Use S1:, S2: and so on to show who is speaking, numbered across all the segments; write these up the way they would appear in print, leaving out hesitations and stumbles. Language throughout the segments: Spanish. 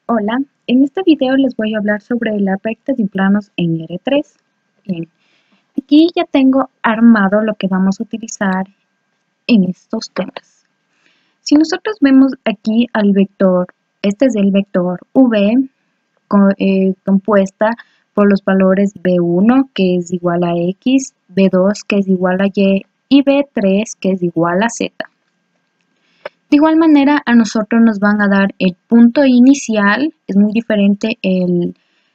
S1: Hola, en este video les voy a hablar sobre las rectas y planos en R3. Bien, aquí ya tengo armado lo que vamos a utilizar en estos temas. Si nosotros vemos aquí al vector, este es el vector V compuesta por los valores B1 que es igual a X, B2 que es igual a Y B3 que es igual a Z. De igual manera, a nosotros nos van a dar el punto inicial, es muy diferente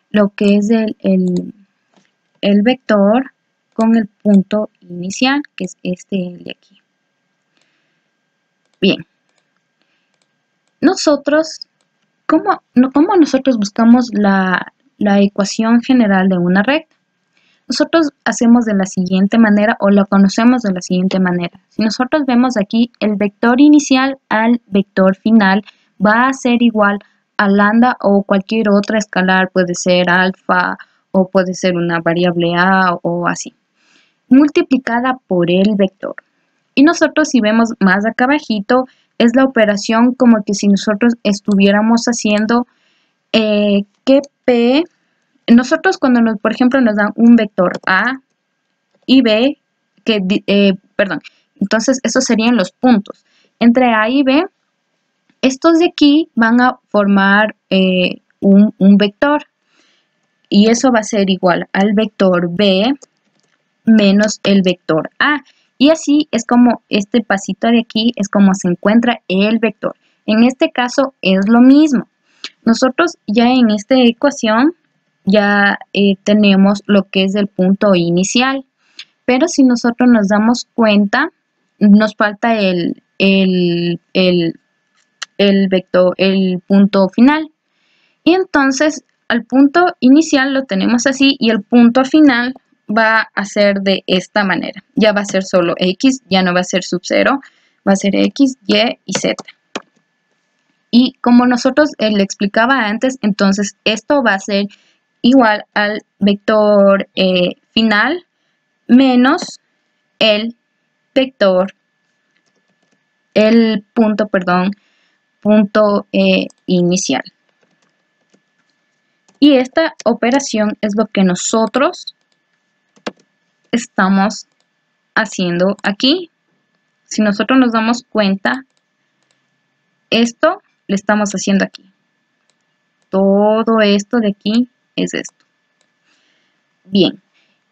S1: lo que es el vector con el punto inicial, que es este de aquí. Bien, nosotros, ¿cómo nosotros buscamos la ecuación general de una recta? Nosotros hacemos de la siguiente manera o la conocemos de la siguiente manera. Si nosotros vemos aquí el vector inicial al vector final va a ser igual a lambda o cualquier otra escalar, puede ser alfa o puede ser una variable a o así, multiplicada por el vector. Y nosotros si vemos más acá abajito es la operación como que si nosotros estuviéramos haciendo que P. Nosotros cuando, por ejemplo, nos dan un vector A y B, entonces esos serían los puntos. Entre A y B, estos de aquí van a formar un vector. Y eso va a ser igual al vector B menos el vector A. Y así es como este pasito de aquí es como se encuentra el vector. En este caso es lo mismo. Nosotros ya en esta ecuación ya tenemos lo que es el punto inicial, pero si nosotros nos damos cuenta, nos falta el vector, el punto final. Y entonces al punto inicial lo tenemos así y el punto final va a ser de esta manera. Ya va a ser solo X, ya no va a ser sub 0, va a ser X, Y y Z. Y como nosotros le explicaba antes, entonces esto va a ser igual al vector final menos el vector, punto inicial. Y esta operación es lo que nosotros estamos haciendo aquí. Si nosotros nos damos cuenta, esto lo estamos haciendo aquí. Todo esto de aquí es esto. Bien,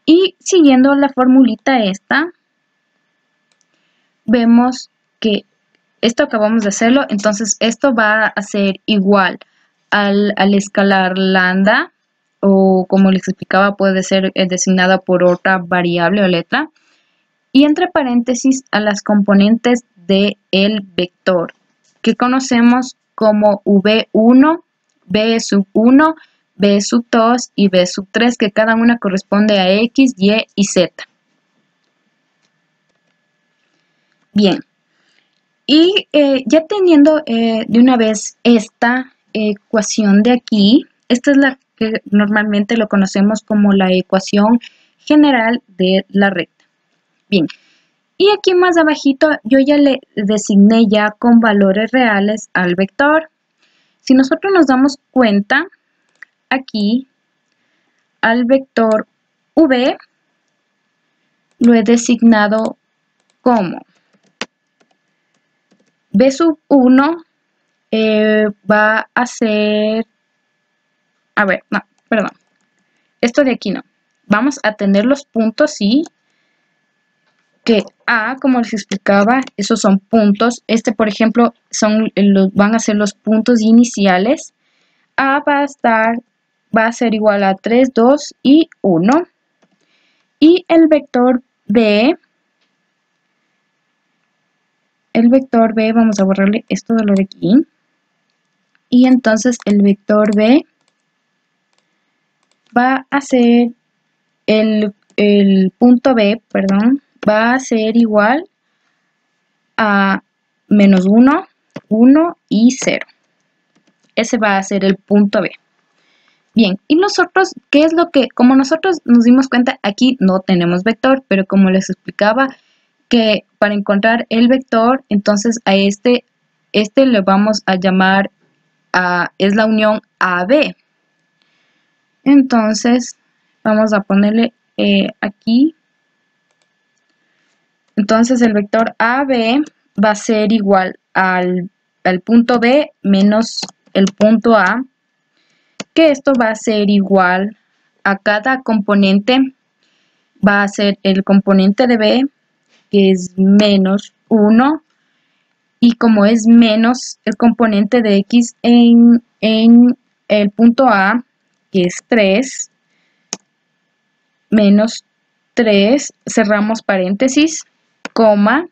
S1: y siguiendo la formulita esta, vemos que esto acabamos de hacerlo, entonces esto va a ser igual al escalar lambda, o como les explicaba puede ser designada por otra variable o letra, y entre paréntesis a las componentes del vector, que conocemos como V1, B sub 1, B sub 2 y B sub 3, que cada una corresponde a X, Y y Z. Bien, y ya teniendo de una vez esta ecuación de aquí, esta es la que normalmente lo conocemos como la ecuación general de la recta. Bien, y aquí más abajito yo ya le designé ya con valores reales al vector. Si nosotros nos damos cuenta, aquí al vector V lo he designado como B sub 1 va a ser, esto de aquí no. Vamos a tener los puntos, sí, que A, como les explicaba, esos son puntos. Por ejemplo, van a ser los puntos iniciales. A va a ser igual a 3, 2 y 1. Y el vector B, vamos a borrarle esto de lo de aquí. Y entonces el vector B va a ser el punto B, perdón, va a ser igual a menos 1, 1 y 0. Ese va a ser el punto B. Bien, y nosotros, ¿qué es lo que? Como nosotros nos dimos cuenta, aquí no tenemos vector, pero como les explicaba, que para encontrar el vector, entonces a este le vamos a llamar es la unión AB. Entonces vamos a ponerle aquí. Entonces el vector AB va a ser igual al punto B menos el punto A, que esto va a ser igual a cada componente, va a ser el componente de B, que es menos 1, y como es menos el componente de X en el punto A, que es 3, menos 3, cerramos paréntesis, coma,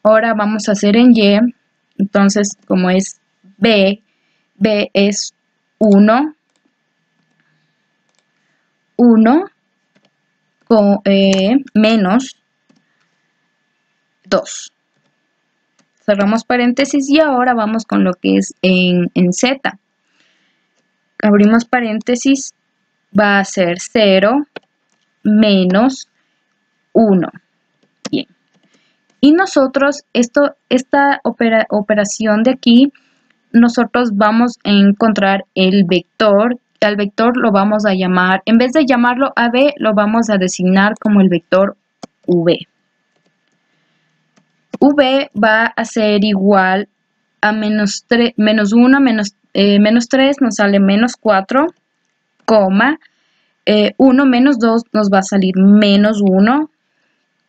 S1: ahora vamos a hacer en Y, entonces como es B es 1, con, menos 2. Cerramos paréntesis y ahora vamos con lo que es en Z. Abrimos paréntesis, va a ser 0 menos 1. Bien. Y nosotros, esta operación de aquí, nosotros vamos a encontrar el vector. Al vector lo vamos a llamar, en vez de llamarlo AB, lo vamos a designar como el vector V. V va a ser igual a menos 1, menos 3 nos sale menos 4, coma, 1 menos 2 nos va a salir menos 1,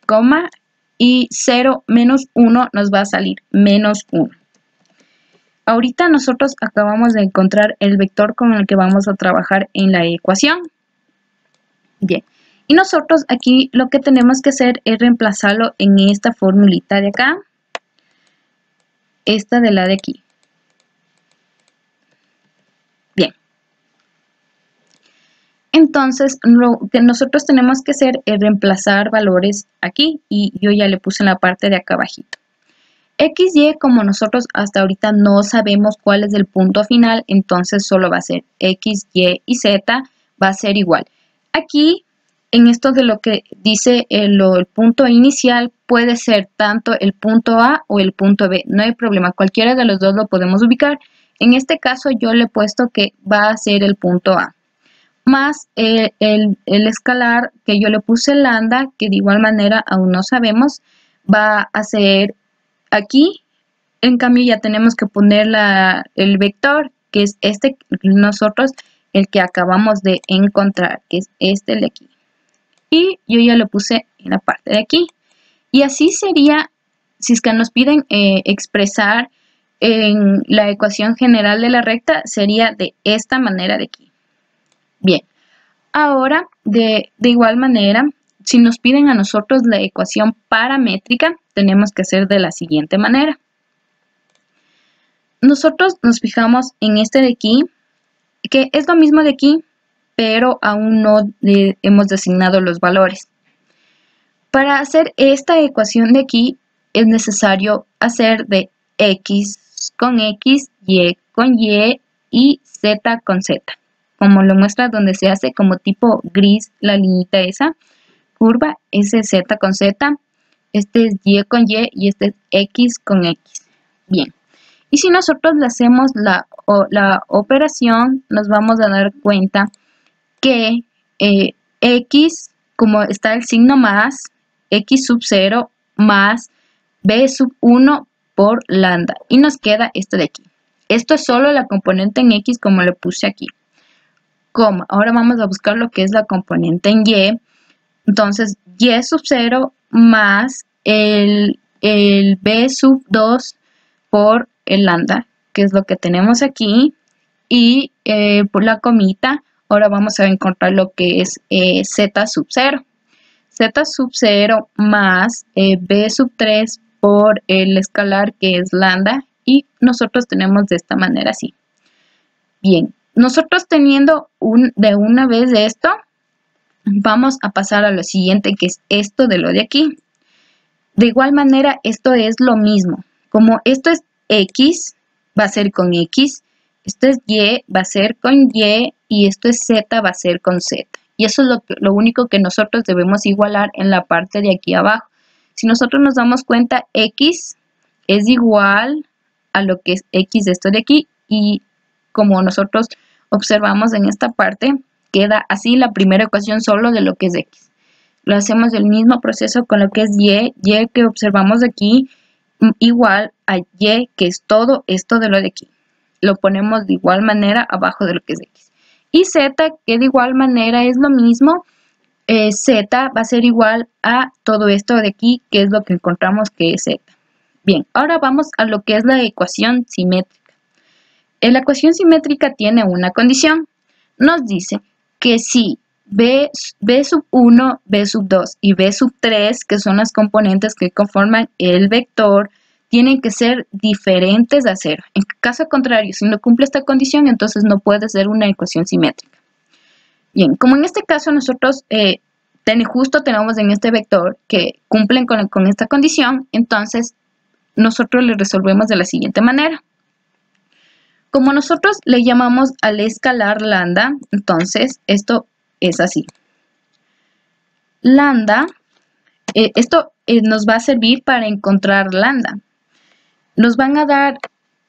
S1: coma, y 0 menos 1 nos va a salir menos 1. Ahorita nosotros acabamos de encontrar el vector con el que vamos a trabajar en la ecuación. Bien, y nosotros aquí lo que tenemos que hacer es reemplazarlo en esta formulita de acá, esta de la de aquí. Bien. Entonces, lo que nosotros tenemos que hacer es reemplazar valores aquí, y yo ya le puse en la parte de acá abajito. X, Y, como nosotros hasta ahorita no sabemos cuál es el punto final, entonces solo va a ser X, Y y Z va a ser igual. Aquí, en esto de lo que dice el punto inicial, puede ser tanto el punto A o el punto B, no hay problema, cualquiera de los dos lo podemos ubicar. En este caso yo le he puesto que va a ser el punto A, más el escalar que yo le puse lambda, que de igual manera aún no sabemos, va a ser aquí. En cambio ya tenemos que poner el vector, que es este, nosotros el que acabamos de encontrar, que es este de aquí. Y yo ya lo puse en la parte de aquí. Y así sería, si es que nos piden expresar en la ecuación general de la recta, sería de esta manera de aquí. Bien, ahora de igual manera, si nos piden a nosotros la ecuación paramétrica, tenemos que hacer de la siguiente manera. Nosotros nos fijamos en este de aquí, que es lo mismo de aquí, pero aún no hemos designado los valores. Para hacer esta ecuación de aquí, es necesario hacer de X con X, Y con y Z con Z. Como lo muestra donde se hace como tipo gris la liñita esa, curva, ese es Z con Z, este es Y con y este es X con X. Bien, y si nosotros le hacemos la operación, nos vamos a dar cuenta que X, como está el signo más, X sub 0 más B sub 1 por lambda, y nos queda esto de aquí. Esto es solo la componente en X como le puse aquí. Coma, ahora vamos a buscar lo que es la componente en Y. Entonces, Y sub 0 más el B sub 2 por el lambda, que es lo que tenemos aquí, y por la comita, ahora vamos a encontrar lo que es Z sub 0. Z sub 0 más B sub 3 por el escalar que es lambda, y nosotros tenemos de esta manera así. Bien, nosotros teniendo de una vez esto, vamos a pasar a lo siguiente, que es esto de lo de aquí. De igual manera, esto es lo mismo. Como esto es X, va a ser con X. Esto es Y, va a ser con y esto es Z, va a ser con Z. Y eso es lo único que nosotros debemos igualar en la parte de aquí abajo. Si nosotros nos damos cuenta, X es igual a lo que es X de esto de aquí, y como nosotros observamos en esta parte, queda así la primera ecuación solo de lo que es x. Lo hacemos el mismo proceso con lo que es y que observamos aquí, igual a y, que es todo esto de lo de aquí. Lo ponemos de igual manera abajo de lo que es x. Y z, que de igual manera es lo mismo, z va a ser igual a todo esto de aquí, que es lo que encontramos que es z. Bien, ahora vamos a lo que es la ecuación simétrica. La ecuación simétrica tiene una condición. Nos dice que si b sub 1, b sub 2 y b sub 3, que son las componentes que conforman el vector, tienen que ser diferentes a 0. En caso contrario, si no cumple esta condición, entonces no puede ser una ecuación simétrica. Bien, como en este caso nosotros justo tenemos en este vector que cumplen con esta condición, entonces nosotros le resolvemos de la siguiente manera. Como nosotros le llamamos al escalar lambda, entonces esto es así. Lambda, esto nos va a servir para encontrar lambda. Nos van a dar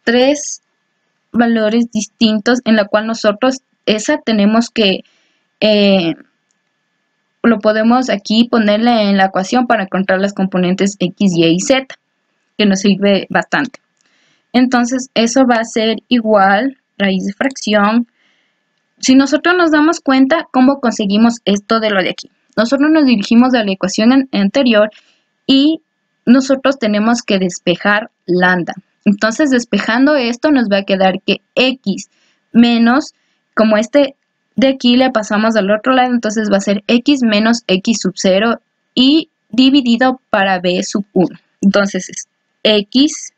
S1: 3 valores distintos en la cual nosotros tenemos que, lo podemos aquí ponerle en la ecuación para encontrar las componentes x, y z, que nos sirve bastante. Entonces eso va a ser igual raíz de fracción. Si nosotros nos damos cuenta cómo conseguimos esto de lo de aquí. Nosotros nos dirigimos a la ecuación anterior y nosotros tenemos que despejar lambda. Entonces despejando esto nos va a quedar que x menos, como este de aquí le pasamos al otro lado, entonces va a ser x menos x sub 0 y dividido para b sub 1. Entonces es x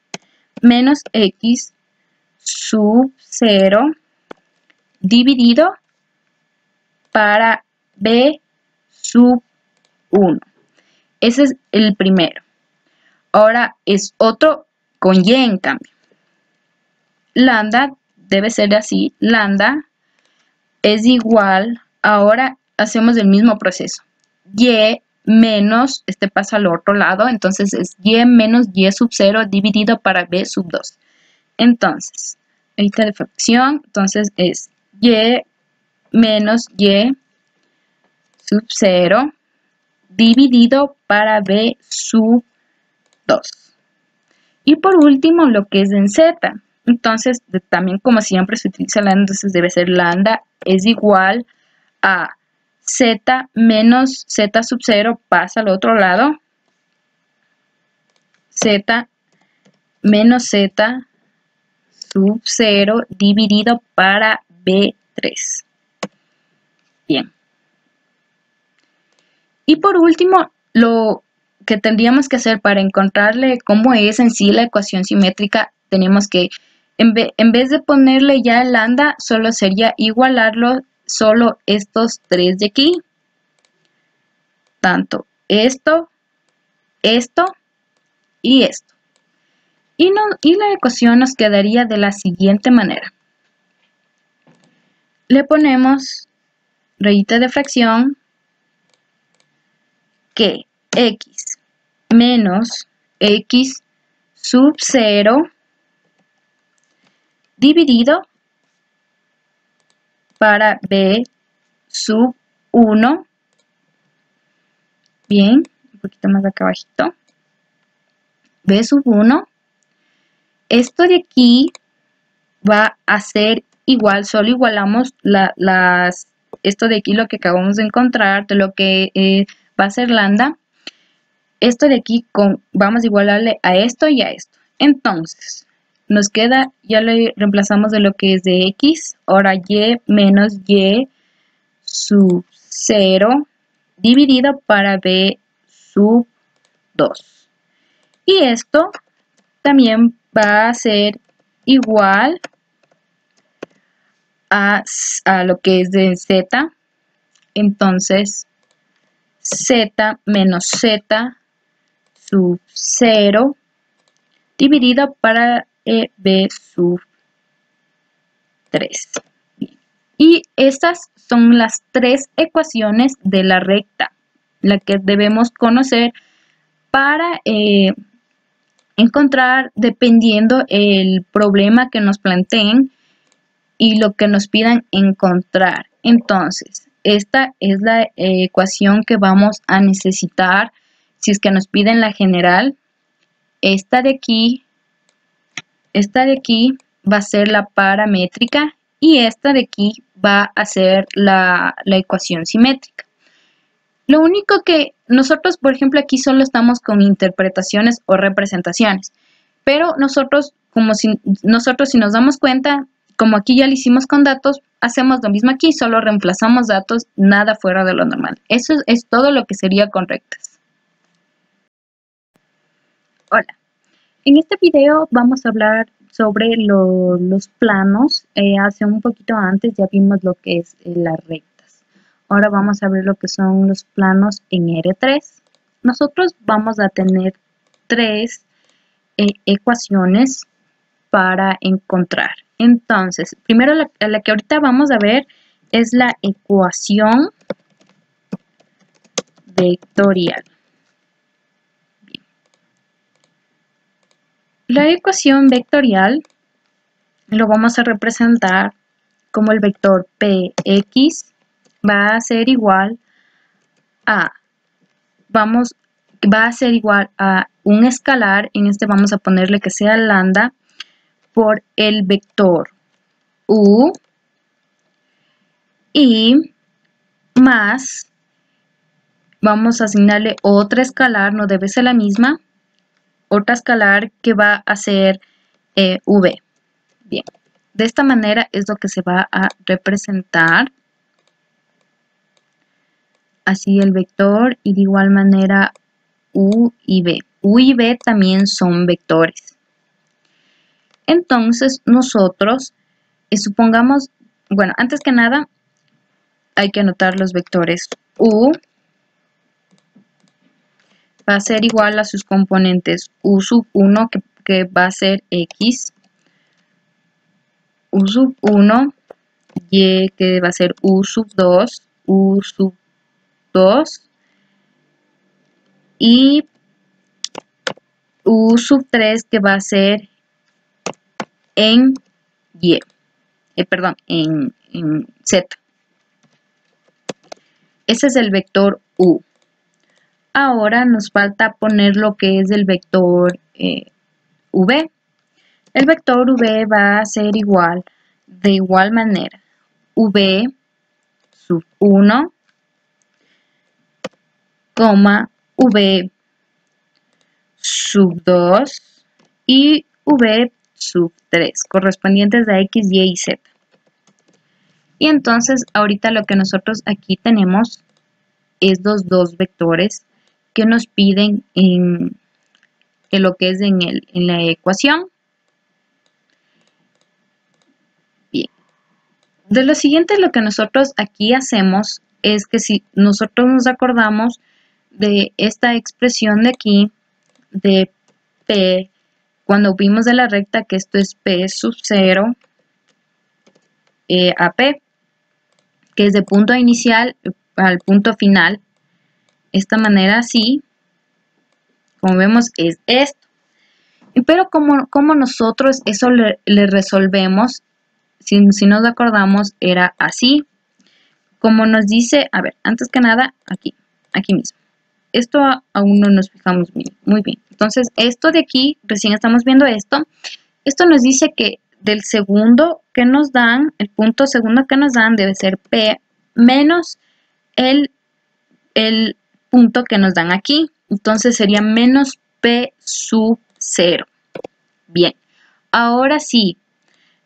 S1: menos x sub 0 dividido para b sub 1. Ese es el primero. Ahora es otro con y en cambio. Lambda debe ser así. Lambda es igual. Ahora hacemos el mismo proceso. Y menos, este pasa al otro lado, entonces es y menos y sub 0 dividido para b sub 2. Entonces, ahorita de fracción, entonces es y menos y sub 0 dividido para b sub 2. Y por último, lo que es en z. Entonces, también como siempre se utiliza lambda, entonces debe ser lambda es igual a z menos z sub 0 pasa al otro lado. Z menos z sub 0 dividido para B3. Bien. Y por último, lo que tendríamos que hacer para encontrarle cómo es en sí la ecuación simétrica, tenemos que, en vez de ponerle ya el lambda, solo sería igualarlo solo estos 3 de aquí. Tanto esto, esto y esto. Y la ecuación nos quedaría de la siguiente manera. Le ponemos rayita de fracción que x menos x sub 0 dividido para b sub 1. Bien, un poquito más acá abajito. B sub 1. Esto de aquí va a ser igual, solo igualamos esto de aquí, lo que acabamos de encontrar, de lo que va a ser lambda. Esto de aquí vamos a igualarle a esto y a esto. Entonces, nos queda, ya le reemplazamos de lo que es de x, ahora y menos y sub 0 dividido para b sub 2. Y esto también va a ser igual a lo que es de z. Entonces, z menos z sub 0 dividido para b sub 3. Bien. Y estas son las 3 ecuaciones de la recta, la que debemos conocer para encontrar, dependiendo el problema que nos planteen, y lo que nos pidan encontrar. Entonces, esta es la ecuación que vamos a necesitar si es que nos piden la general. Esta de aquí va a ser la paramétrica y esta de aquí va a ser la ecuación simétrica. Lo único que nosotros, por ejemplo, aquí solo estamos con interpretaciones o representaciones, pero nosotros, si nos damos cuenta, como aquí ya lo hicimos con datos, hacemos lo mismo aquí, solo reemplazamos datos, nada fuera de lo normal. Eso es todo lo que sería con rectas. Hola, en este video vamos a hablar sobre los planos. Hace un poquito antes ya vimos lo que es las rectas. Ahora vamos a ver lo que son los planos en R3. Nosotros vamos a tener tres ecuaciones para encontrar. Entonces, primero la que ahorita vamos a ver es la ecuación vectorial. Bien. La ecuación vectorial lo vamos a representar como el vector Px va a ser igual a, va a ser igual a un escalar, en este vamos a ponerle que sea lambda, por el vector u y más, vamos a asignarle otra escalar, no debe ser la misma, otra escalar que va a ser v. Bien, de esta manera es lo que se va a representar. Así el vector y de igual manera u y v. U y v también son vectores. Entonces nosotros, supongamos, bueno, antes que nada hay que anotar los vectores. U va a ser igual a sus componentes u sub 1 que va a ser x, u sub 1, y que va a ser u sub 2, u sub 2 y u sub 3 que va a ser en y, perdón, en z. Ese es el vector u. Ahora nos falta poner lo que es el vector v. El vector v va a ser igual, de igual manera, v sub 1, v sub 2 y v sub 3, correspondientes a x, y y z. Y entonces ahorita lo que nosotros aquí tenemos es los dos vectores que nos piden en lo que es en la ecuación. Bien. De lo siguiente, lo que nosotros aquí hacemos es que si nosotros nos acordamos de esta expresión de aquí, de P, cuando vimos de la recta que esto es P sub 0 a P, que es de punto inicial al punto final, esta manera así, como vemos es esto. Pero como nosotros eso le resolvemos, si nos acordamos, era así. Como nos dice, a ver, antes que nada, aquí mismo. Esto aún no nos fijamos muy bien. Entonces, esto de aquí, recién estamos viendo esto. Esto nos dice que del segundo que nos dan, el punto segundo que nos dan debe ser P menos el punto que nos dan aquí. Entonces sería menos P sub 0. Bien, ahora sí,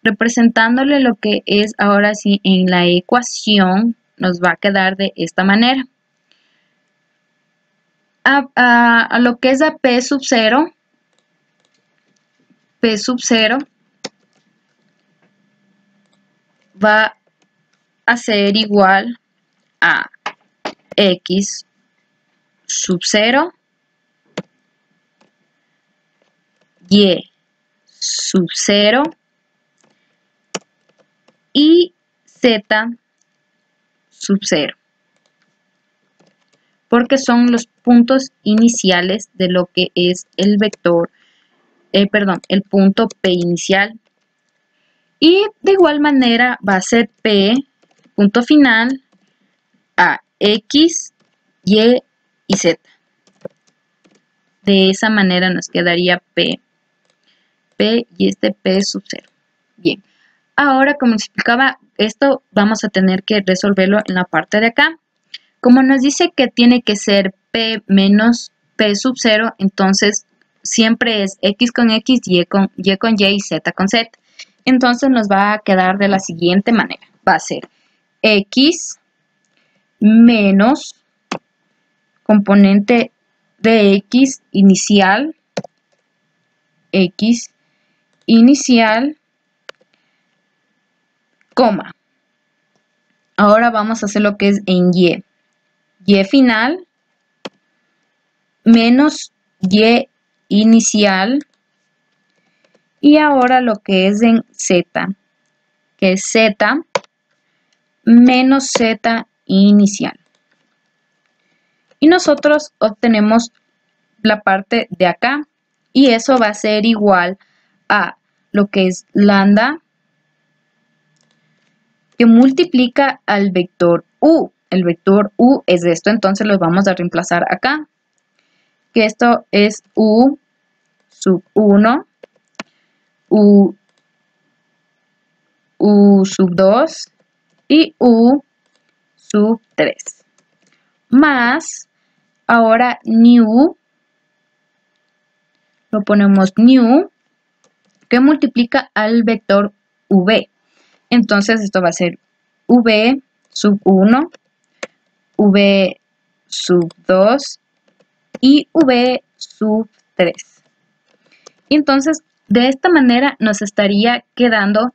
S1: representándole lo que es ahora sí en la ecuación, nos va a quedar de esta manera. A lo que es a P sub 0, va a ser igual a x sub 0, y sub 0 y z sub 0. Porque son los puntos iniciales de lo que es el vector, el punto P inicial. Y de igual manera va a ser P, punto final, a X, Y y Z. De esa manera nos quedaría P y este P sub 0. Bien, ahora como les explicaba, esto vamos a tener que resolverlo en la parte de acá. Como nos dice que tiene que ser P menos P sub 0, entonces siempre es X con X, Y con Y Z con Z. Entonces nos va a quedar de la siguiente manera. Va a ser X menos componente de X inicial, coma. Ahora vamos a hacer lo que es en Y. Y final menos Y inicial. Y ahora lo que es en Z, que es Z menos Z inicial. Y nosotros obtenemos la parte de acá. Y eso va a ser igual a lo que es lambda que multiplica al vector U. El vector U es esto, entonces lo vamos a reemplazar acá. Que esto es U sub 1, U sub 2 y U sub 3. Más, ahora new, lo ponemos new, que multiplica al vector V. Entonces esto va a ser V sub 1, V sub 2 y V sub 3. Y entonces de esta manera nos estaría quedando,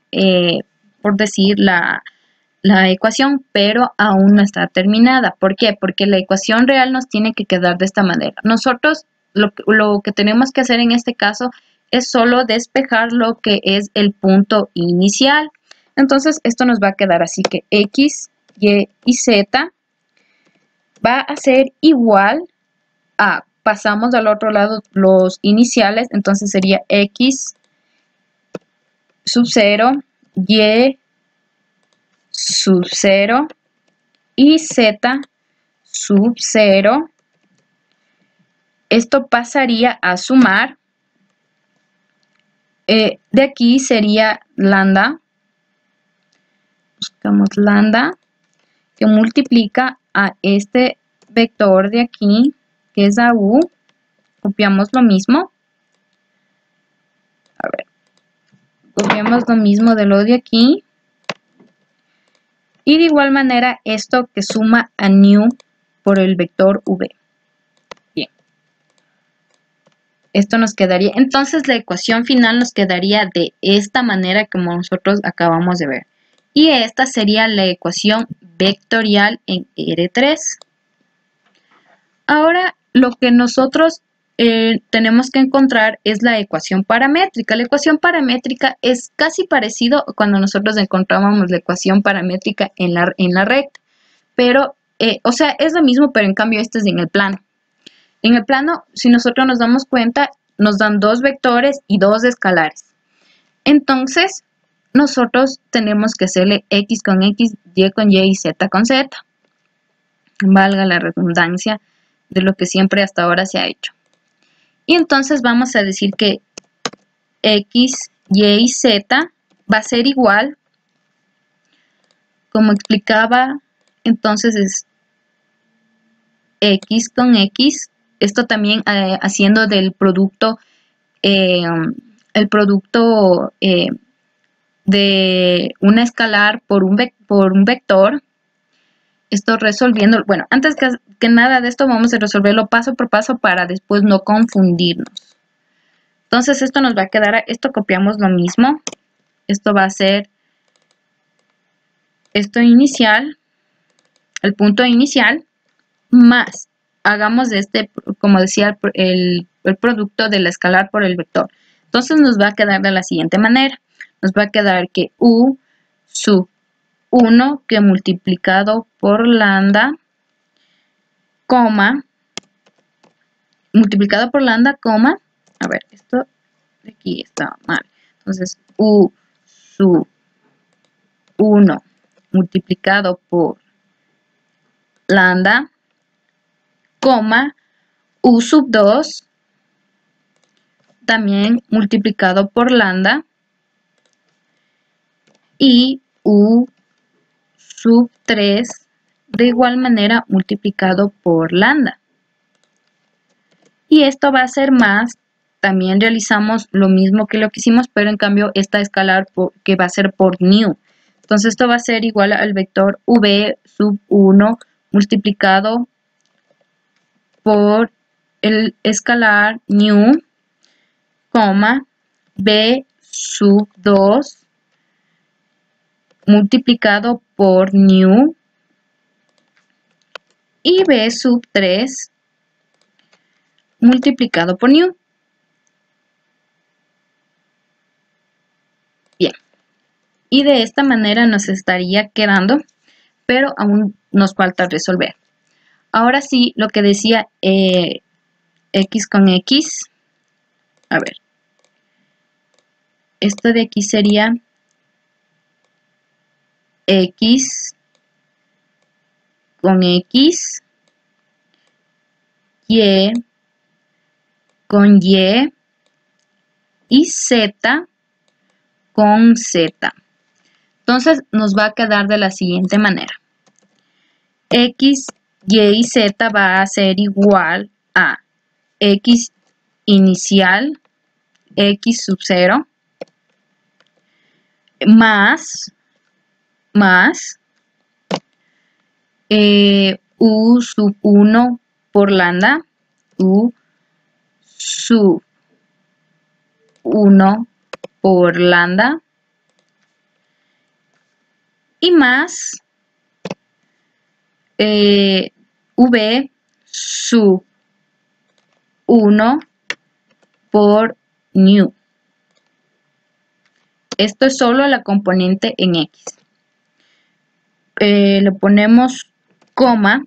S1: por decir, la ecuación, pero aún no está terminada. ¿Por qué? Porque la ecuación real nos tiene que quedar de esta manera. Nosotros lo que tenemos que hacer en este caso es solo despejar lo que es el punto inicial. Entonces esto nos va a quedar así que X, Y y Z va a ser igual a, pasamos al otro lado los iniciales, entonces sería X sub 0, Y sub 0 y Z sub 0. Esto pasaría a sumar. De aquí sería lambda. Buscamos lambda que multiplica a este vector de aquí, que es a U. Copiamos lo mismo. A ver. Copiamos lo mismo de lo de aquí. Y de igual manera esto que suma a new por el vector V. Bien. Esto nos quedaría, entonces la ecuación final nos quedaría de esta manera como nosotros acabamos de ver. Y esta sería la ecuación vectorial en R3. Ahora lo que nosotros tenemos que encontrar es la ecuación paramétrica. La ecuación paramétrica es casi parecido cuando nosotros encontrábamos la ecuación paramétrica en la recta. Pero, o sea, es lo mismo, pero en cambio este es en el plano. En el plano, si nosotros nos damos cuenta, nos dan dos vectores y dos escalares. Entonces, nosotros tenemos que hacerle X con X, Y con Y y Z con Z. Valga la redundancia de lo que siempre hasta ahora se ha hecho. Y entonces vamos a decir que X, Y y Z va a ser igual, como explicaba, entonces es X con X. Esto también haciendo del producto, el producto de una escalar por un vector. Esto resolviendo, bueno, antes que nada de esto vamos a resolverlo paso por paso para después no confundirnos. Entonces esto nos va a quedar, esto copiamos lo mismo. Esto va a ser esto inicial, el punto inicial, más hagamos de este, como decía, el producto de la escalar por el vector. Entonces nos va a quedar de la siguiente manera. Nos va a quedar que U sub 1 que multiplicado por lambda, coma, multiplicado por lambda, coma, a ver, esto de aquí está mal. Entonces U sub 1 multiplicado por lambda, coma, u sub 2 también multiplicado por lambda y u sub 3 de igual manera multiplicado por lambda. Y esto va a ser más, también realizamos lo mismo que lo que hicimos, pero en cambio esta escalar que va a ser por new. Entonces esto va a ser igual al vector v sub 1 multiplicado por el escalar new, coma, b sub 2 multiplicado por new y b sub 3 multiplicado por new. Bien, y de esta manera nos estaría quedando, pero aún nos falta resolver. Ahora sí, lo que decía x con x, a ver, esto de aquí sería x con x, y con y z con z. Entonces nos va a quedar de la siguiente manera. X, y z va a ser igual a x inicial, x sub 0, más u sub 1 por lambda, u sub 1 por lambda, y más v sub 1 por new. Esto es solo la componente en x. Le ponemos coma.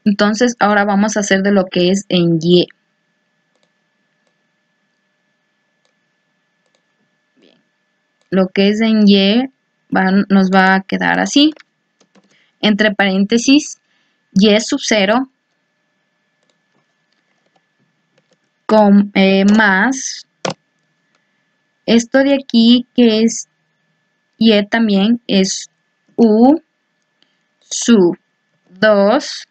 S1: Entonces ahora vamos a hacer de lo que es en y. Bien. Lo que es en y nos va a quedar así. Entre paréntesis, y sub 0 con más esto de aquí que es y también es u sub 2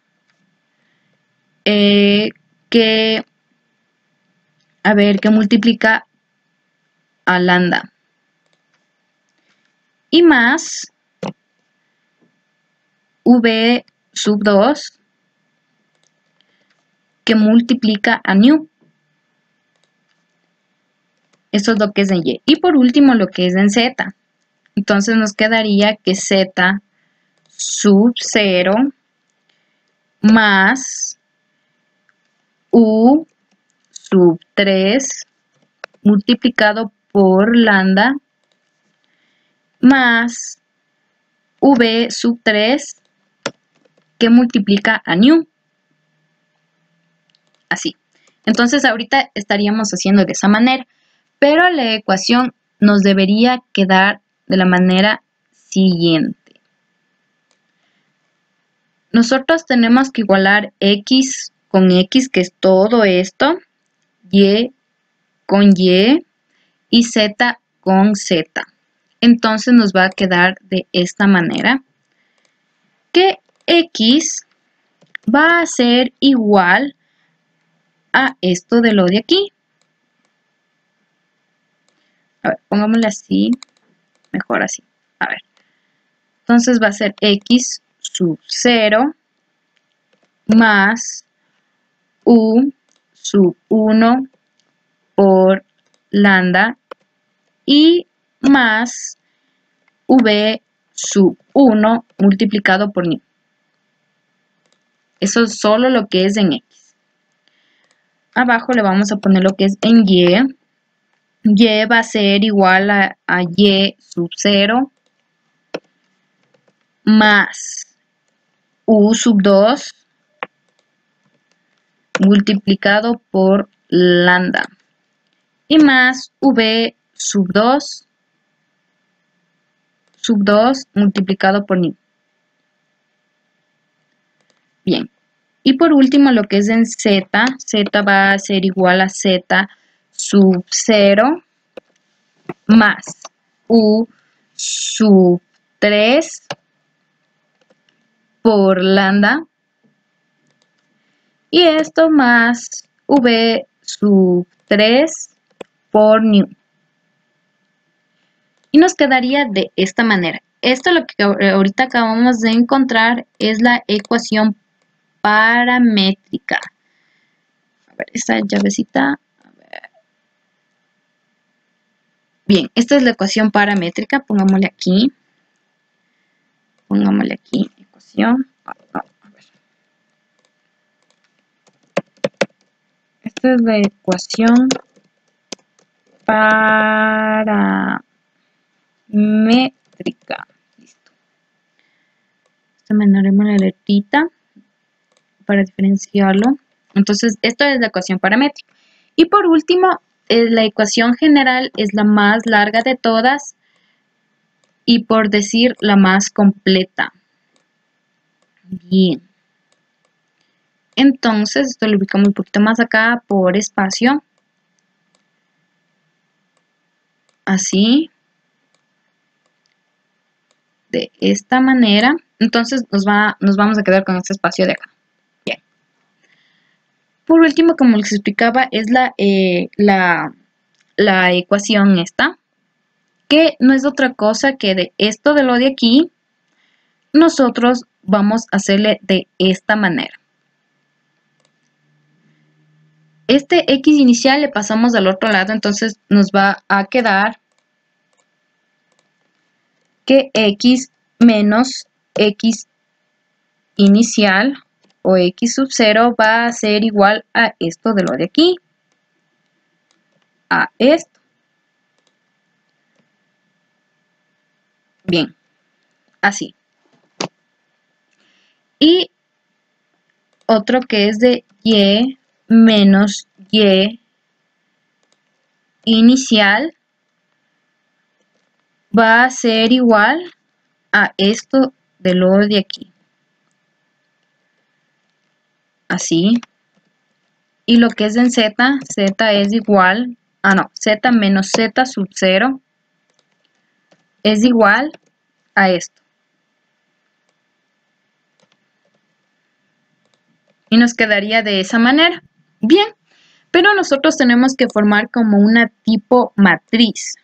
S1: que multiplica a lambda y más v sub 2 que multiplica a new. Esto es lo que es en y. Y por último lo que es en z. Entonces nos quedaría que z sub 0 más u sub 3 multiplicado por lambda más v sub 3 que multiplica a new. Así. Entonces ahorita estaríamos haciendo de esa manera, pero la ecuación nos debería quedar de la manera siguiente. Nosotros tenemos que igualar x con x, que es todo esto, y con y z con z. Entonces nos va a quedar de esta manera, que x va a ser igual a esto de lo de aquí. A ver, pongámosle así, mejor así. A ver, entonces va a ser x sub 0 más u sub 1 por lambda y más v sub 1 multiplicado por new. Eso es solo lo que es en x. Abajo le vamos a poner lo que es en y. Y va a ser igual a y sub 0 más u sub 2 multiplicado por lambda y más v sub 2 sub 2 multiplicado por new. Bien. Y por último, lo que es en z, z va a ser igual a z sub 0 más u sub 3 por lambda. Y esto más v sub 3 por new. Y nos quedaría de esta manera. Esto lo que ahorita acabamos de encontrar es la ecuación paramétrica. A ver, esta llavecita. A ver. Bien, esta es la ecuación paramétrica. Pongámosle aquí. Pongámosle aquí ecuación. A ver. Esta es la ecuación paramétrica. Listo. Esta mandaremos la letrita para diferenciarlo. Entonces, esto es la ecuación paramétrica. Y por último, la ecuación general es la más larga de todas y por decir la más completa. Bien. Entonces, esto lo ubicamos un poquito más acá por espacio. Así. De esta manera. Entonces, nos vamos a quedar con este espacio de acá. Bien. Por último, como les explicaba, es la ecuación esta, que no es otra cosa que de esto de lo de aquí, nosotros vamos a hacerle de esta manera. Este x inicial le pasamos al otro lado, entonces nos va a quedar que x menos x inicial o x sub 0 va a ser igual a esto de lo de aquí, a esto. Bien, así. Y otro que es de y menos y inicial va a ser igual a esto de lo de aquí. Así. Y lo que es en z, z es igual, z menos z sub 0 es igual a esto. Y nos quedaría de esa manera. Bien, pero nosotros tenemos que formar como una tipo matriz,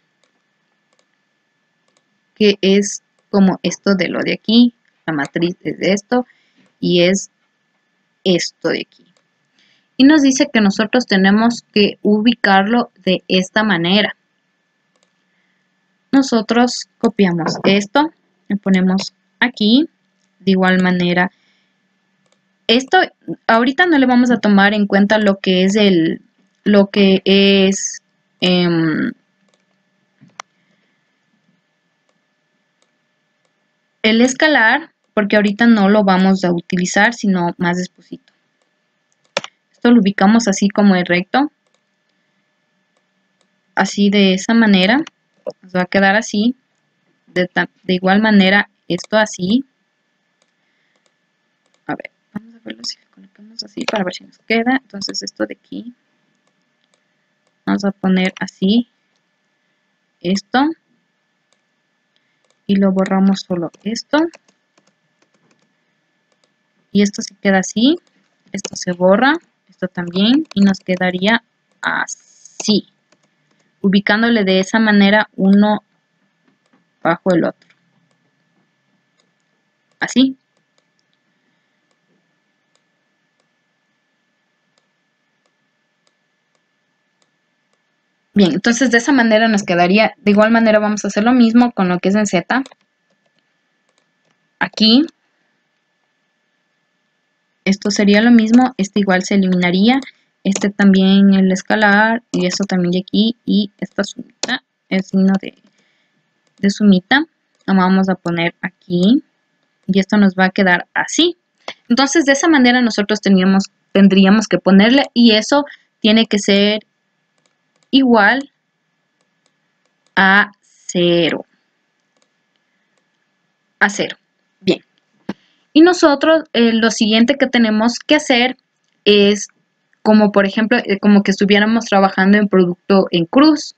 S1: que es como esto de lo de aquí. La matriz es de esto y es esto de aquí. Y nos dice que nosotros tenemos que ubicarlo de esta manera. Nosotros copiamos esto, lo ponemos aquí. De igual manera, esto ahorita no le vamos a tomar en cuenta lo que es el escalar, porque ahorita no lo vamos a utilizar, sino más despuesito. Esto lo ubicamos así como el recto, así de esa manera, nos va a quedar así, de igual manera esto así. A ver, vamos a verlo si lo colocamos así para ver si nos queda. Entonces esto de aquí, vamos a poner así, esto, y lo borramos solo esto, y esto se queda así, esto se borra, esto también, y nos quedaría así, ubicándole de esa manera uno bajo el otro, así. Bien, entonces de esa manera nos quedaría. De igual manera vamos a hacer lo mismo con lo que es en Z. Aquí. Esto sería lo mismo. Este igual se eliminaría. Este también el escalar. Y esto también de aquí. Y esta sumita. El signo de sumita. Lo vamos a poner aquí. Y esto nos va a quedar así. Entonces de esa manera nosotros tendríamos que ponerle. Y eso tiene que ser igual a 0. a 0. Bien. Y nosotros lo siguiente que tenemos que hacer es, como por ejemplo, como que estuviéramos trabajando en producto en cruz.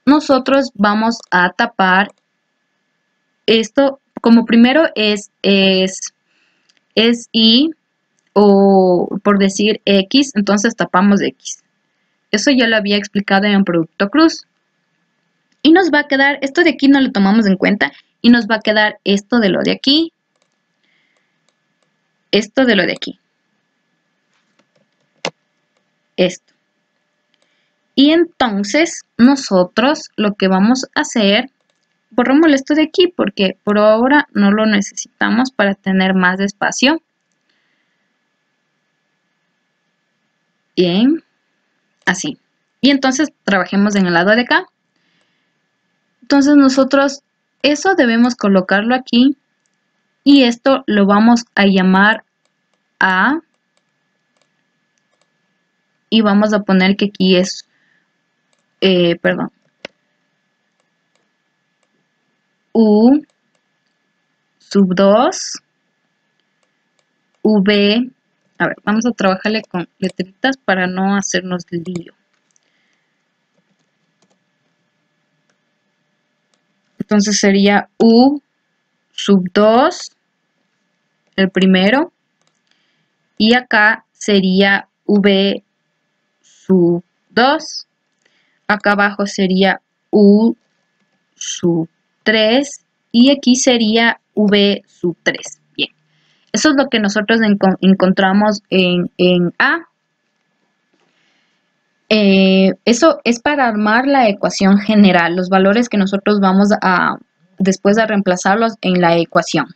S1: Nosotros vamos a tapar esto, como primero es Y, o por decir X, entonces tapamos X. Eso ya lo había explicado en producto cruz. Y nos va a quedar, esto de aquí no lo tomamos en cuenta, y nos va a quedar esto de lo de aquí, esto de lo de aquí, esto. Y entonces nosotros lo que vamos a hacer, borramos esto de aquí porque por ahora no lo necesitamos para tener más espacio. Bien, así. Y entonces trabajemos en el lado de acá. Entonces nosotros eso debemos colocarlo aquí y esto lo vamos a llamar A y vamos a poner que aquí es, perdón, U sub 2, V, a ver, vamos a trabajarle con letritas para no hacernos lío. Entonces sería U sub 2, el primero, y acá sería V sub 2, acá abajo sería U sub 3 y aquí sería V sub 3. Bien, eso es lo que nosotros encontramos en A. Eso es para armar la ecuación general, los valores que nosotros vamos a después de reemplazarlos en la ecuación.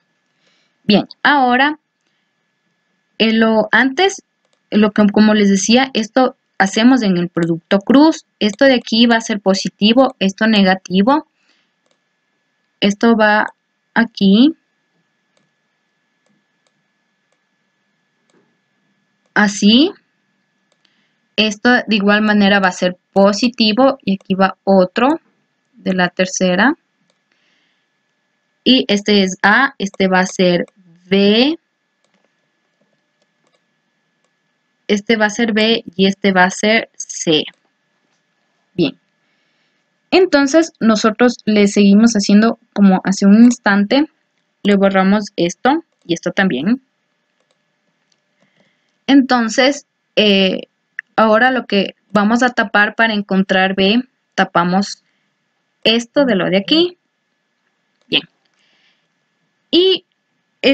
S1: Bien, ahora como les decía, esto hacemos en el producto cruz. Esto de aquí va a ser positivo, esto negativo. Esto va aquí. Así. Esto de igual manera va a ser positivo y aquí va otro de la tercera. Y este es A, este va a ser B. Este va a ser B y este va a ser C. Bien. Entonces nosotros le seguimos haciendo como hace un instante. Le borramos esto y esto también. Entonces, ahora lo que vamos a tapar para encontrar B, tapamos esto de lo de aquí. Bien. Y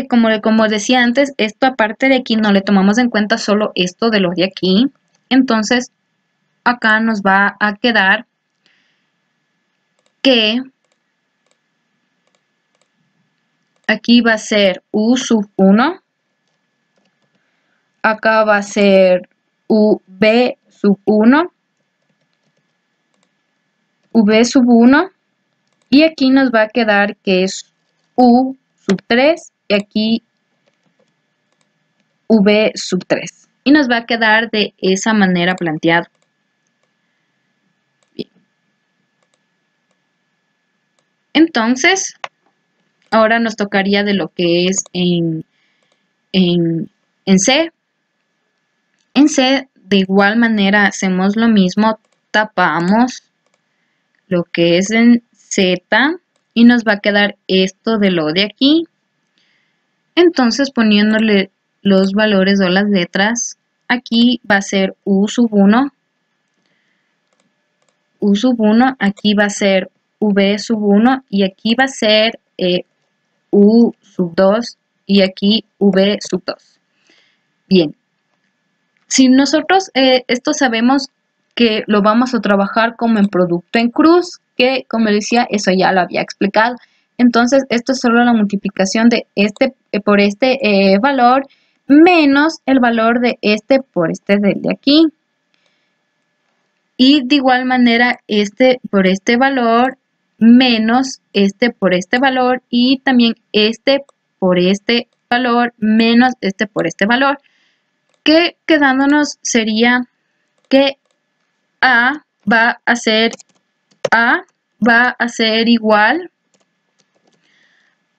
S1: como decía antes, esto aparte de aquí no le tomamos en cuenta solo esto de lo de aquí. Entonces, acá nos va a quedar que aquí va a ser U sub 1. Acá va a ser V sub 1. V sub 1. Y aquí nos va a quedar que es U sub 3 y aquí V sub 3. Y nos va a quedar de esa manera planteado. Bien. Entonces, ahora nos tocaría de lo que es en C. En C, de igual manera, hacemos lo mismo, tapamos lo que es en Z y nos va a quedar esto de lo de aquí. Entonces, poniéndole los valores o las letras, aquí va a ser U sub 1, U sub 1, aquí va a ser V sub 1 y aquí va a ser U sub 2 y aquí V sub 2. Bien, si nosotros esto sabemos que lo vamos a trabajar como en producto en cruz, que como decía, eso ya lo había explicado. Entonces, esto es solo la multiplicación de este por este valor menos el valor de este por este de aquí. Y de igual manera, este por este valor menos este por este valor y también este por este valor menos este por este valor. Que quedándonos sería que A va a ser igual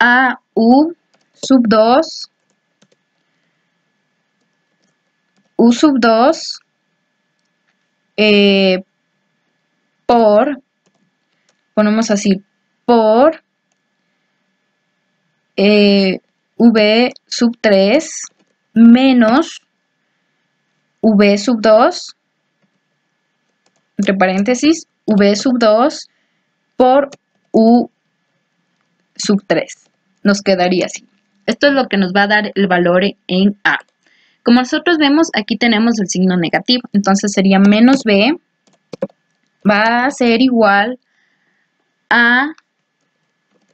S1: a u sub 2, u sub 2 ponemos así, por v sub 3 menos v sub 2, entre paréntesis, v sub 2 por u sub 3. Nos quedaría así. Esto es lo que nos va a dar el valor en a. Como nosotros vemos, aquí tenemos el signo negativo. Entonces sería menos b va a ser igual a,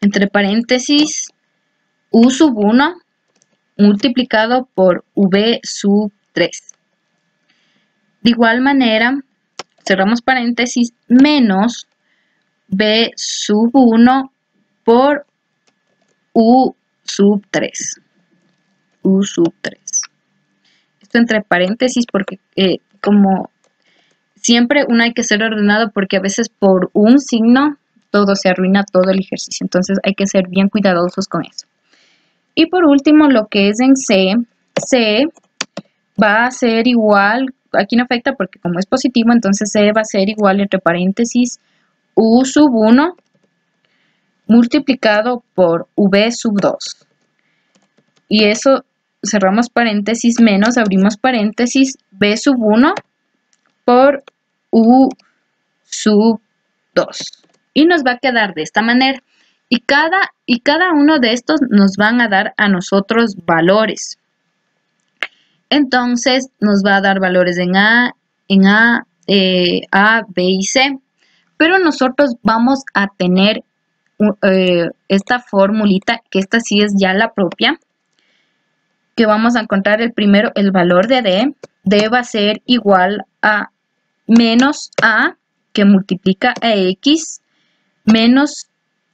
S1: entre paréntesis, u sub 1 multiplicado por v sub 3. De igual manera, cerramos paréntesis, menos b sub 1 por u sub 3. U sub 3. Esto entre paréntesis porque como siempre uno hay que ser ordenado porque a veces por un signo todo se arruina, todo el ejercicio. Entonces hay que ser bien cuidadosos con eso. Y por último, lo que es en C, C va a ser igual, aquí no afecta porque como es positivo, entonces C va a ser igual entre paréntesis u sub 1 multiplicado por v sub 2. Y eso, cerramos paréntesis, menos, abrimos paréntesis, v sub 1 por u sub 2. Y nos va a quedar de esta manera. Y cada uno de estos nos van a dar a nosotros valores. Entonces nos va a dar valores en A, B y C. Pero nosotros vamos a tener esta formulita, que esta sí es ya la propia, que vamos a encontrar el primero, el valor de D. D va a ser igual a menos A que multiplica a X, menos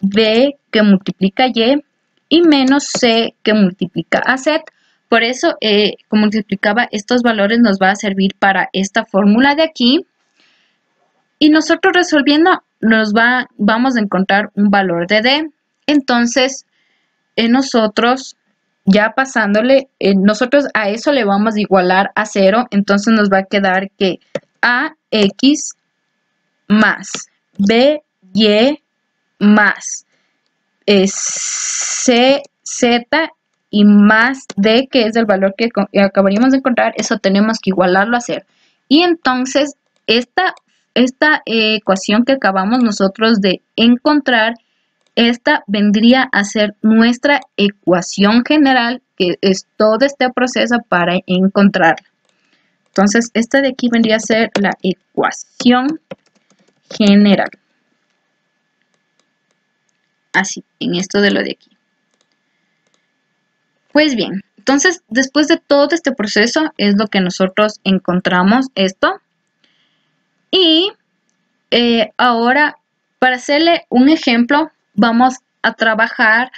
S1: B que multiplica a y menos C que multiplica a Z. Por eso, como multiplicaba estos valores, nos va a servir para esta fórmula de aquí. Y nosotros resolviendo, vamos a encontrar un valor de D. Entonces, nosotros, ya pasándole, nosotros a eso le vamos a igualar a 0. Entonces nos va a quedar que AX más BY más CZ y más D, que es el valor que acabaríamos de encontrar, eso tenemos que igualarlo a 0. Y entonces esta ecuación que acabamos nosotros de encontrar, esta vendría a ser nuestra ecuación general, que es todo este proceso para encontrarla. Entonces, esta de aquí vendría a ser la ecuación general. Así, en esto de lo de aquí. Pues bien, entonces, después de todo este proceso, es lo que nosotros encontramos esto. Y ahora, para hacerle un ejemplo, vamos a trabajar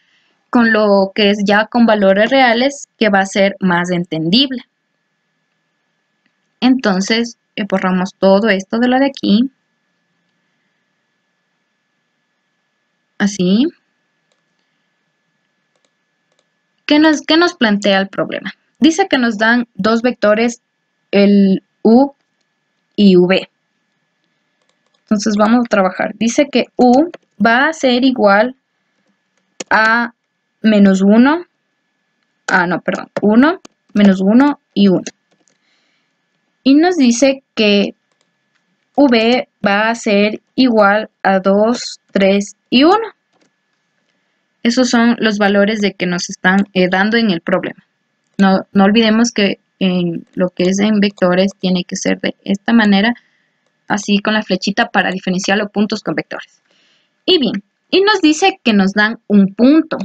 S1: con lo que es ya con valores reales, que va a ser más entendible. Entonces, borramos todo esto de lo de aquí. Así. ¿Qué nos plantea el problema? Dice que nos dan dos vectores, el u y v. Entonces vamos a trabajar. Dice que u va a ser igual a menos 1. 1, menos 1 y 1. Y nos dice que v va a ser igual a 2, 3 y 1. Esos son los valores de que nos están dando en el problema. No olvidemos que en lo que es en vectores tiene que ser de esta manera, así con la flechita para diferenciar los puntos con vectores. Y bien, y nos dice que nos dan un punto.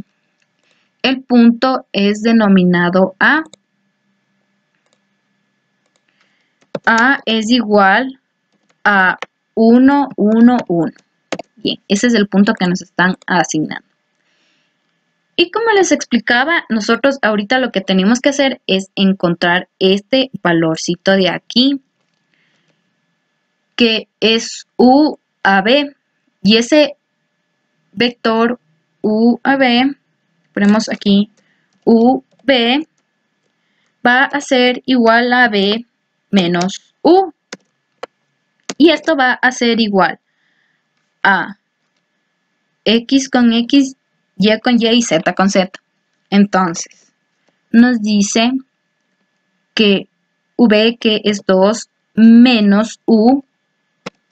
S1: El punto es denominado A. A es igual a 1, 1, 1. Bien, ese es el punto que nos están asignando. Y como les explicaba, nosotros ahorita lo que tenemos que hacer es encontrar este valorcito de aquí, que es u a b. Y ese vector u a b ponemos aquí UB va a ser igual a B menos U. Y esto va a ser igual a X con X, Y con Y y Z con Z. Entonces, nos dice que V, que es 2, menos U,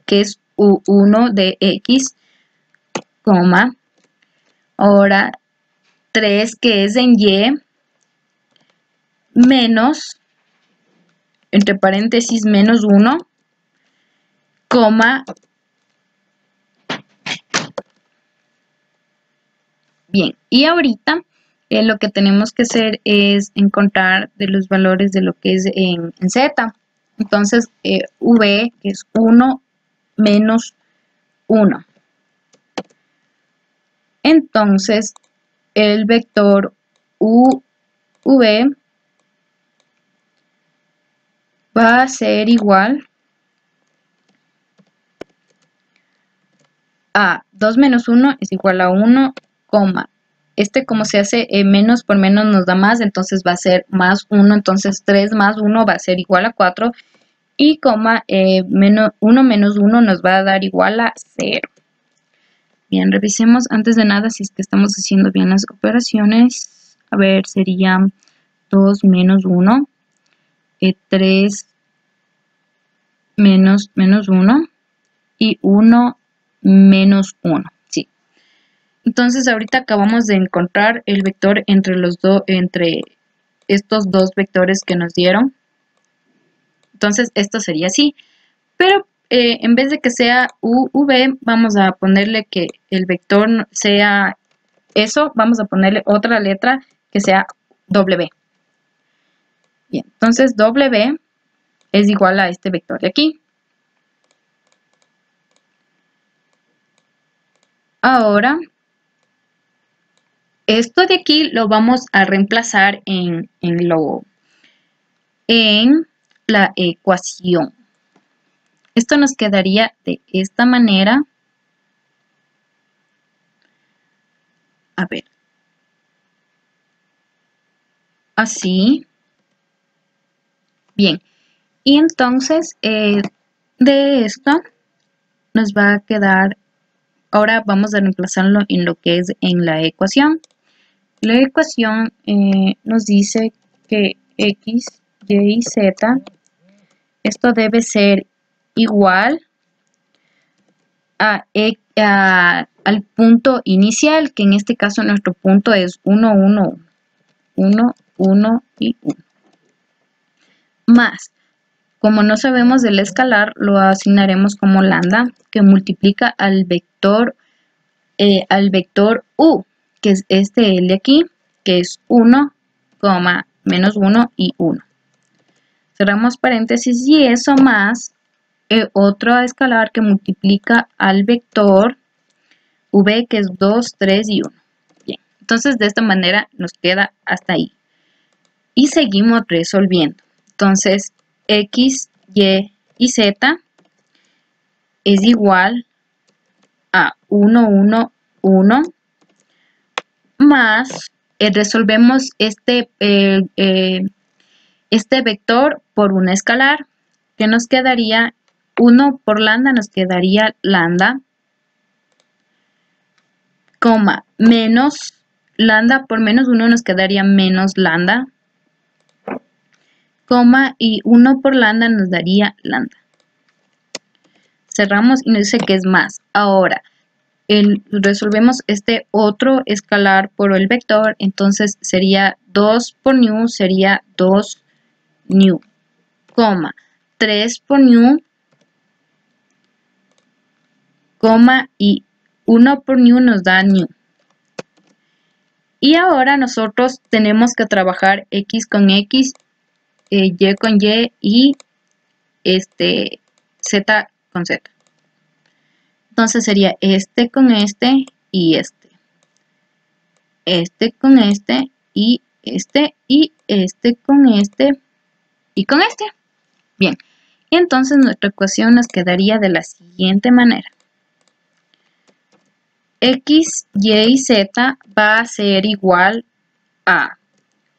S1: que es U1 de X, coma, ahora 3, que es en Y, menos, entre paréntesis, menos 1, coma, bien, y ahorita lo que tenemos que hacer es encontrar de los valores de lo que es en Z. Entonces, V, que es 1 menos 1. Entonces, el vector UV va a ser igual a 2 menos 1 es igual a 1, coma. Como se hace menos por menos nos da más, entonces va a ser más 1, entonces 3 más 1 va a ser igual a 4, y coma, 1 menos 1 nos va a dar igual a 0. Bien, revisemos antes de nada si es que estamos haciendo bien las operaciones. A ver, sería 2 menos 1, 3 menos 1 y 1 menos 1. Sí. Entonces ahorita acabamos de encontrar el vector entre estos dos vectores que nos dieron. Entonces esto sería así. Pero en vez de que sea UV, vamos a ponerle que el vector sea eso, vamos a ponerle otra letra que sea W. Bien, entonces W es igual a este vector de aquí. Ahora, esto de aquí lo vamos a reemplazar en la ecuación. Esto nos quedaría de esta manera. A ver. Así. Bien. Y entonces, de esto nos va a quedar, ahora vamos a reemplazarlo en lo que es en la ecuación. La ecuación nos dice que X, Y y Z, esto debe ser igual al punto inicial, que en este caso nuestro punto es 1, 1, 1, 1 y 1. Más, como no sabemos del escalar, lo asignaremos como lambda, que multiplica al vector U, que es el de aquí, que es 1, menos 1 y 1. Cerramos paréntesis y eso más otro escalar que multiplica al vector V, que es 2, 3 y 1. Bien, entonces de esta manera nos queda hasta ahí. Y seguimos resolviendo. Entonces, X, Y y Z es igual a 1, 1, 1 más, resolvemos este vector por un escalar, que nos quedaría 1 por lambda, nos quedaría lambda, coma, menos lambda por menos 1 nos quedaría menos lambda, coma, y 1 por lambda nos daría lambda. Cerramos y nos dice que es más. Ahora, resolvemos este otro escalar por el vector, entonces sería 2 por nu, sería 2 nu, coma, 3 por nu, coma, y 1 por nu nos da nu. Y ahora nosotros tenemos que trabajar X con X, Y con Y y Z con Z. Entonces sería este con este y este. Este con este y este con este y con este. Bien, y entonces nuestra ecuación nos quedaría de la siguiente manera. X, Y y Z va a ser igual a,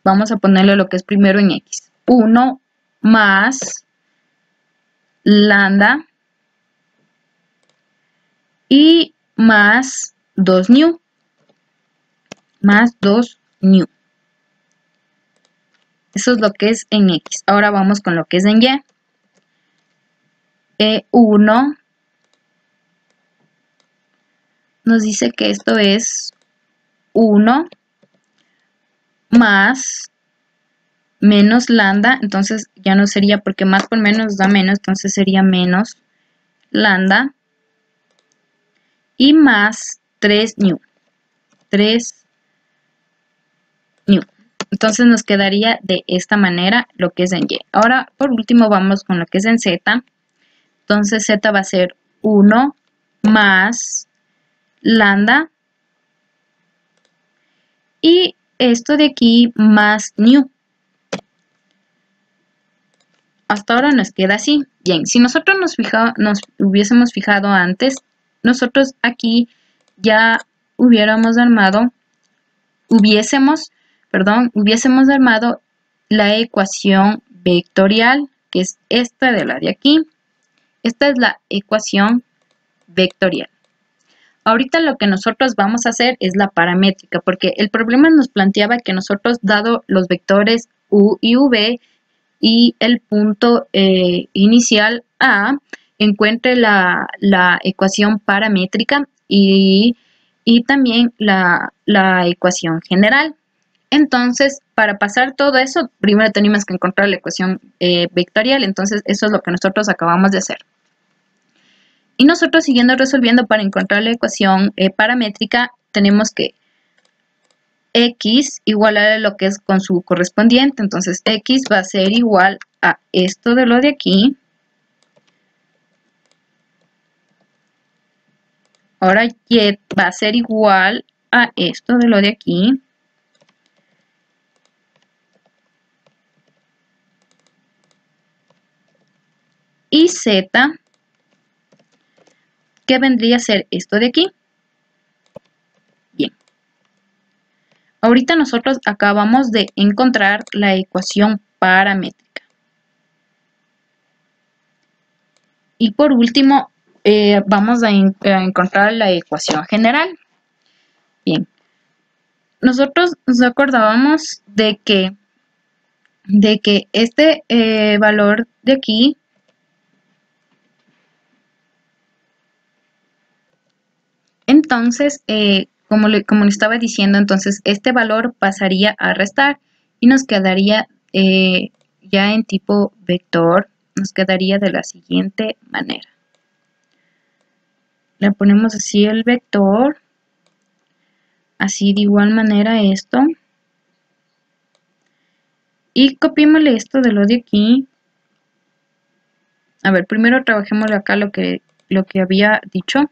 S1: vamos a ponerle lo que es primero en X, 1 más lambda y más 2 nu, más 2 nu. Eso es lo que es en X. Ahora vamos con lo que es en Y. 1 nos dice que esto es 1 más menos lambda, entonces ya no sería, porque más por menos da menos, entonces sería menos lambda y más 3 nu. 3 nu. Entonces nos quedaría de esta manera lo que es en Y. Ahora, por último, vamos con lo que es en Z. Entonces Z va a ser 1 más lambda y esto de aquí más nu. Hasta ahora nos queda así. Bien, si nosotros nos hubiésemos fijado antes, nosotros aquí ya hubiésemos armado la ecuación vectorial, que es esta de la de aquí. Esta es la ecuación vectorial. Ahorita lo que nosotros vamos a hacer es la paramétrica, porque el problema nos planteaba que nosotros, dado los vectores u y v y el punto inicial a, encuentre la ecuación paramétrica y también la ecuación general. Entonces, para pasar todo eso, primero tenemos que encontrar la ecuación vectorial. Entonces, eso es lo que nosotros acabamos de hacer. Y nosotros, siguiendo resolviendo para encontrar la ecuación paramétrica, tenemos que x igual a lo que es con su correspondiente. Entonces, x va a ser igual a esto de lo de aquí. Ahora, y va a ser igual a esto de lo de aquí. Y z, que vendría a ser esto de aquí. Bien. Ahorita nosotros acabamos de encontrar la ecuación paramétrica. Y por último, vamos a encontrar la ecuación general. Bien. Nosotros nos acordábamos de que este valor de aquí entonces, como le estaba diciendo, entonces este valor pasaría a restar y nos quedaría ya en tipo vector, nos quedaría de la siguiente manera. Le ponemos así el vector, así de igual manera esto, y copiémosle esto de lo de aquí. A ver, primero trabajemos acá lo que había dicho,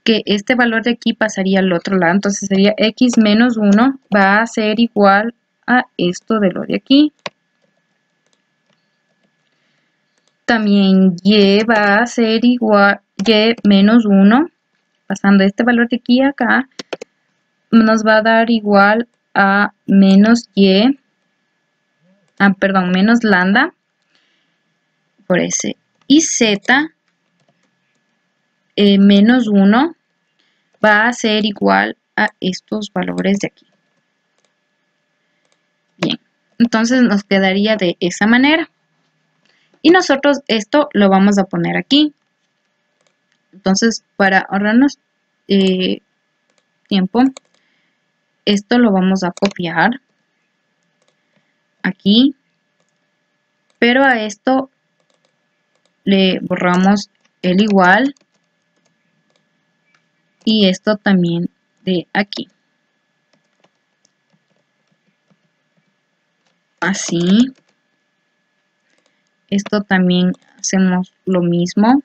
S1: que este valor de aquí pasaría al otro lado, entonces sería x menos 1 va a ser igual a esto de lo de aquí. También y va a ser igual, y menos 1, pasando este valor de aquí a acá, nos va a dar igual a menos y, menos lambda por ese. Y z menos 1 va a ser igual a estos valores de aquí. Bien, entonces nos quedaría de esa manera. Y nosotros esto lo vamos a poner aquí. Entonces, para ahorrarnos tiempo, esto lo vamos a copiar aquí. Pero a esto le borramos el igual. Y esto también de aquí. Así. Esto también hacemos lo mismo.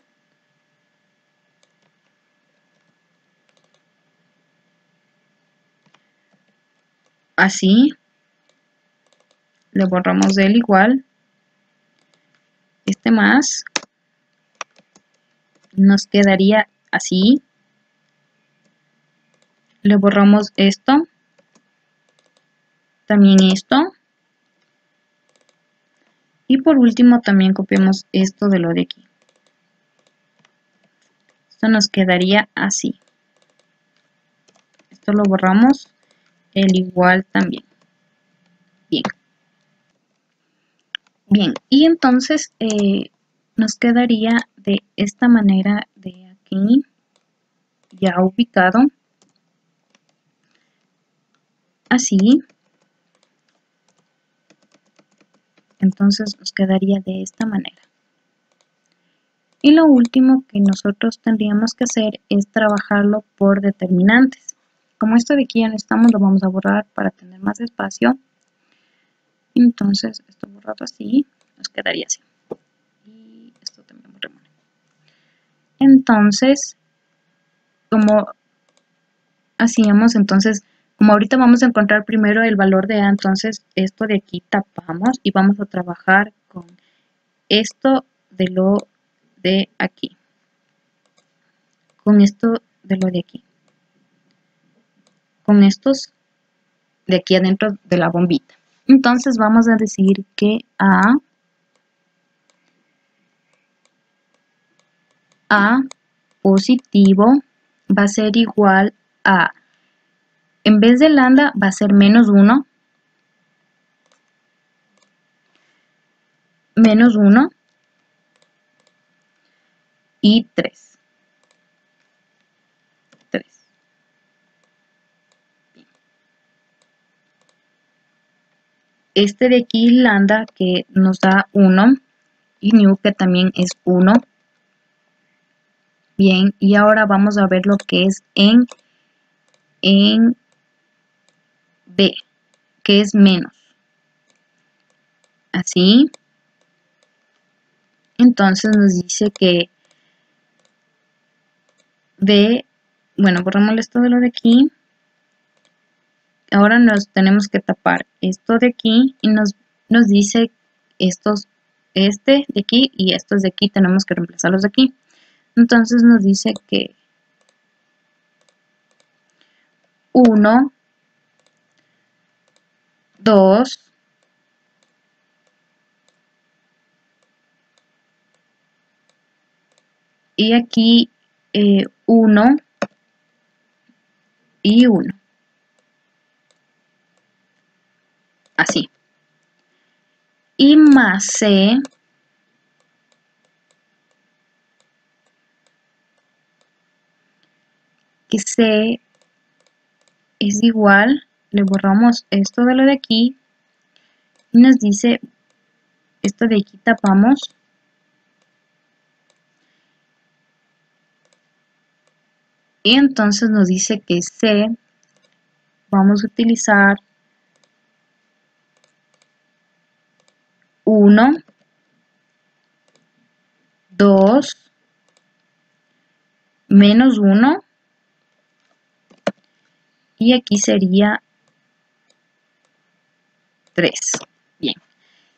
S1: Así. Le borramos el igual. Este más. Nos quedaría así. le borramos esto, también esto, y por último también copiamos esto de lo de aquí. Esto nos quedaría así. Esto lo borramos, el igual también. Bien. Bien, y entonces nos quedaría de esta manera de aquí, ya ubicado, así. Entonces nos quedaría de esta manera. Y lo último que nosotros tendríamos que hacer es trabajarlo por determinantes. Como esto de aquí ya no estamos, lo vamos a borrar para tener más espacio. Entonces esto borrado así, nos quedaría así. Y esto también borramos. Entonces, como hacíamos, como ahorita vamos a encontrar primero el valor de A, entonces esto de aquí tapamos y vamos a trabajar con esto de lo de aquí. Con esto de lo de aquí. Con estos de aquí adentro de la bombita. Entonces vamos a decir que A positivo va a ser igual a, en vez de lambda va a ser menos 1, y 3. Este de aquí, lambda, que nos da 1, y nu, que también es 1. Bien, y ahora vamos a ver lo que es en B, que es menos. Así. Entonces nos dice que B, bueno, borramos esto de lo de aquí. Ahora nos tenemos que tapar esto de aquí y nos dice estos, este de aquí y estos de aquí, tenemos que reemplazarlos de aquí. Entonces nos dice que 1, 2, y aquí 1 y 1. Así. Y más C, que C es igual, le borramos esto de lo de aquí y nos dice, esto de aquí tapamos, y entonces nos dice que C vamos a utilizar 1, 2, menos 1, y aquí sería 3. Bien.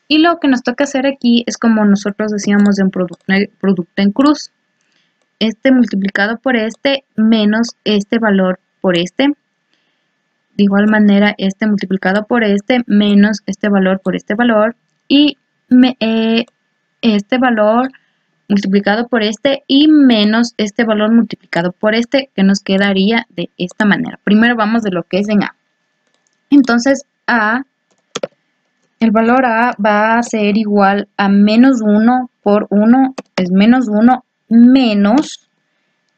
S1: Y lo que nos toca hacer aquí es como nosotros decíamos de un producto en cruz. Este multiplicado por este menos este valor por este. De igual manera, este multiplicado por este menos este valor por este valor. Y este valor multiplicado por este y menos este valor multiplicado por este, que nos quedaría de esta manera. Primero vamos de lo que es en A. Entonces, el valor A va a ser igual a menos 1 por 1 es menos 1, menos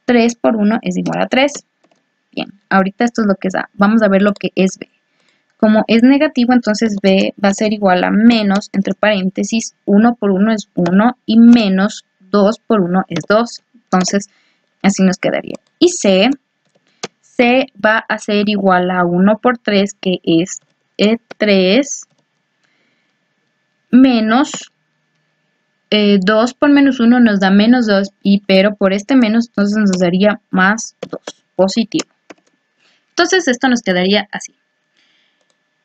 S1: 3 por 1 es igual a 3. Bien, ahorita esto es lo que es A. Vamos a ver lo que es B. Como es negativo, entonces B va a ser igual a menos, entre paréntesis, 1 por 1 es 1 y menos 2 por 1 es 2. Entonces, así nos quedaría. Y C va a ser igual a 1 por 3, que es 3, menos 2 por menos 1 nos da menos 2, pero por este menos, entonces nos daría más 2, positivo. Entonces, esto nos quedaría así.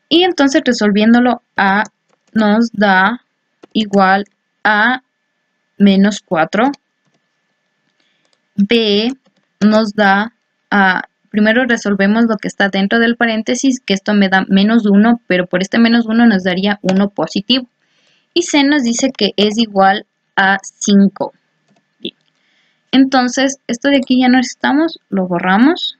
S1: Y entonces resolviéndolo, A nos da igual a menos 4. B nos da a, primero resolvemos lo que está dentro del paréntesis, que esto me da menos 1, pero por este menos 1 nos daría 1 positivo. Y C nos dice que es igual a 5. Bien. Entonces, esto de aquí ya no necesitamos, lo borramos.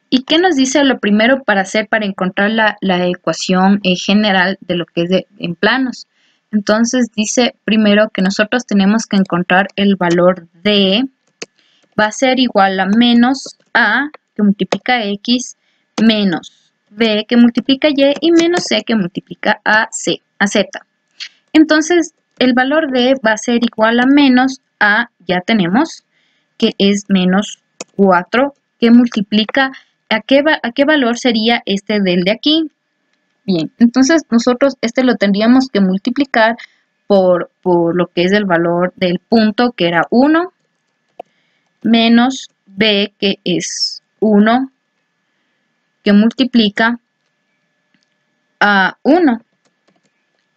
S1: ¿Y qué nos dice lo primero para hacer para encontrar la ecuación general de lo que es en planos? Entonces dice primero que nosotros tenemos que encontrar el valor de, va a ser igual a menos A que multiplica X menos B que multiplica Y y menos C que multiplica a Z. Entonces el valor de va a ser igual a menos A, ya tenemos, que es menos 4 que multiplica ¿a qué valor sería este del de aquí? Bien, entonces nosotros este lo tendríamos que multiplicar por lo que es el valor del punto, que era 1, menos B, que es 1, que multiplica a 1,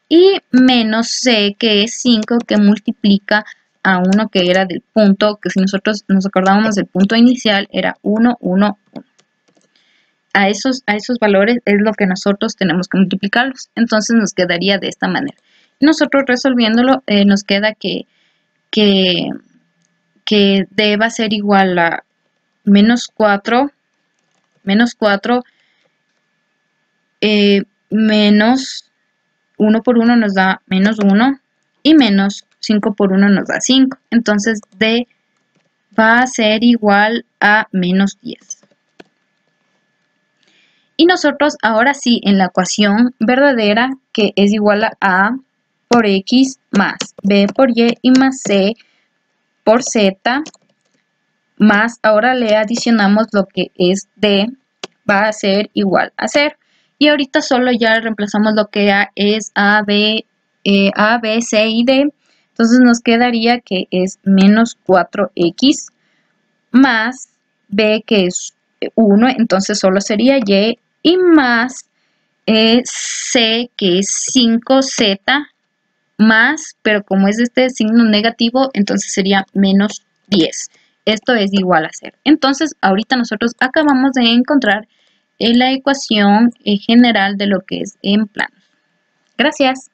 S1: y menos C, que es 5, que multiplica a 1, que era del punto, que si nosotros nos acordábamos del punto inicial, era 1, 1, 1. A esos valores es lo que nosotros tenemos que multiplicarlos. Entonces nos quedaría de esta manera. Y nosotros resolviéndolo nos queda que D va a ser igual a menos 4, menos 1 por 1 nos da menos 1 y menos 5 por 1 nos da 5. Entonces D va a ser igual a menos 10. Y nosotros ahora sí, en la ecuación verdadera, que es igual a A por X más B por Y y más C por Z, más ahora le adicionamos lo que es D, va a ser igual a 0. Y ahorita solo ya reemplazamos lo que es A, B, C y D. Entonces nos quedaría que es menos 4X más B, que es 1, entonces solo sería Y, y más C, que es 5Z, más, pero como es este signo negativo, entonces sería menos 10. Esto es igual a 0. Entonces, ahorita nosotros acabamos de encontrar la ecuación general de lo que es en planos. Gracias.